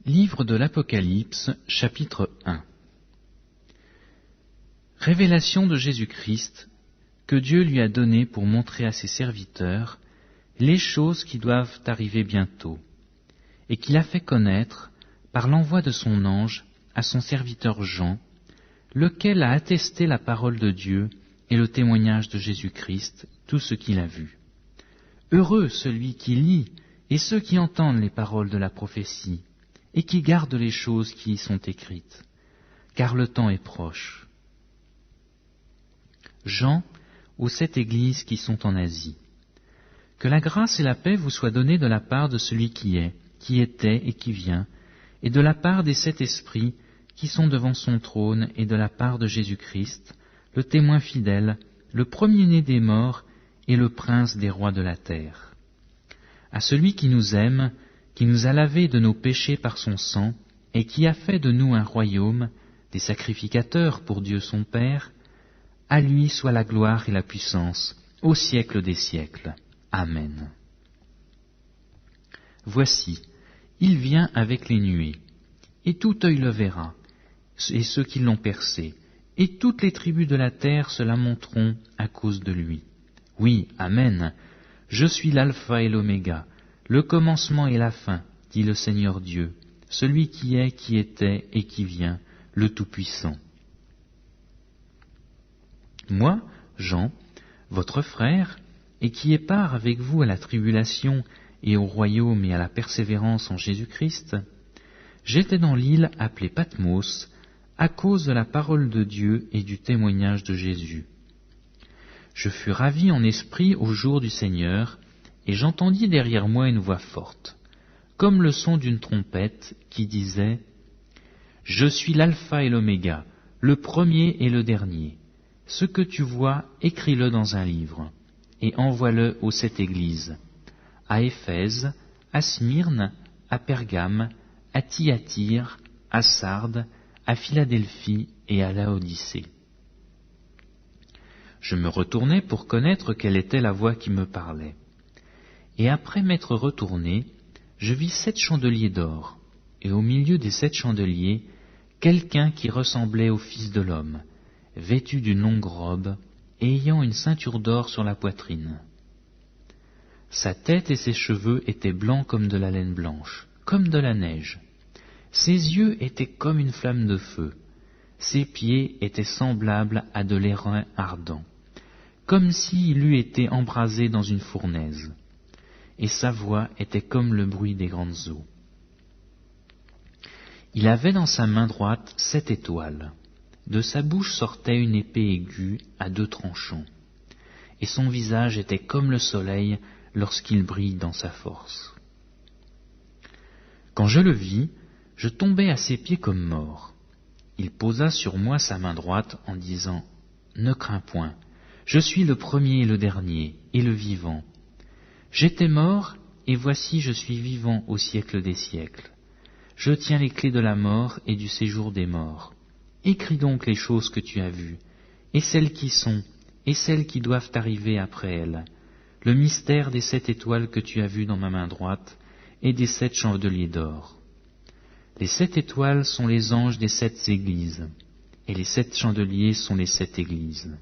Livre de l'Apocalypse, chapitre 1. Révélation de Jésus-Christ que Dieu lui a donnée pour montrer à ses serviteurs les choses qui doivent arriver bientôt, et qu'il a fait connaître par l'envoi de son ange à son serviteur Jean, lequel a attesté la parole de Dieu et le témoignage de Jésus-Christ, tout ce qu'il a vu. Heureux celui qui lit et ceux qui entendent les paroles de la prophétie, et qui gardent les choses qui y sont écrites, car le temps est proche. Jean, aux 7 églises qui sont en Asie. Que la grâce et la paix vous soient données de la part de celui qui est, qui était et qui vient, et de la part des 7 esprits qui sont devant son trône, et de la part de Jésus-Christ, le témoin fidèle, le premier-né des morts et le prince des rois de la terre. À celui qui nous aime, qui nous a lavés de nos péchés par son sang, et qui a fait de nous un royaume, des sacrificateurs pour Dieu son Père, à lui soit la gloire et la puissance, au siècle des siècles. Amen. Voici, il vient avec les nuées, et tout œil le verra, et ceux qui l'ont percé, et toutes les tribus de la terre se lamenteront à cause de lui. Oui, Amen. Je suis l'alpha et l'oméga, le commencement et la fin, dit le Seigneur Dieu, celui qui est, qui était et qui vient, le Tout-Puissant. Moi, Jean, votre frère, et qui ai part avec vous à la tribulation et au royaume et à la persévérance en Jésus-Christ, j'étais dans l'île appelée Patmos, à cause de la parole de Dieu et du témoignage de Jésus. Je fus ravi en esprit au jour du Seigneur, et j'entendis derrière moi une voix forte, comme le son d'une trompette, qui disait « Je suis l'alpha et l'oméga, le premier et le dernier. Ce que tu vois, écris-le dans un livre, et envoie-le aux 7 églises, à Éphèse, à Smyrne, à Pergame, à Thyatire, à Sardes, à Philadelphie et à Laodicée. » Je me retournai pour connaître quelle était la voix qui me parlait. Et après m'être retourné, je vis 7 chandeliers d'or, et au milieu des 7 chandeliers, quelqu'un qui ressemblait au Fils de l'homme, vêtu d'une longue robe, et ayant une ceinture d'or sur la poitrine. Sa tête et ses cheveux étaient blancs comme de la laine blanche, comme de la neige. Ses yeux étaient comme une flamme de feu. Ses pieds étaient semblables à de l'airain ardent, comme s'il eût été embrasé dans une fournaise. Et sa voix était comme le bruit des grandes eaux. Il avait dans sa main droite 7 étoiles. De sa bouche sortait une épée aiguë à 2 tranchants. Et son visage était comme le soleil lorsqu'il brille dans sa force. Quand je le vis, je tombai à ses pieds comme mort. Il posa sur moi sa main droite en disant « Ne crains point, je suis le premier et le dernier, et le vivant. J'étais mort, et voici je suis vivant au siècle des siècles. Je tiens les clés de la mort et du séjour des morts. Écris donc les choses que tu as vues, et celles qui sont, et celles qui doivent arriver après elles, le mystère des 7 étoiles que tu as vues dans ma main droite, et des 7 chandeliers d'or. Les 7 étoiles sont les anges des 7 églises, et les 7 chandeliers sont les 7 églises.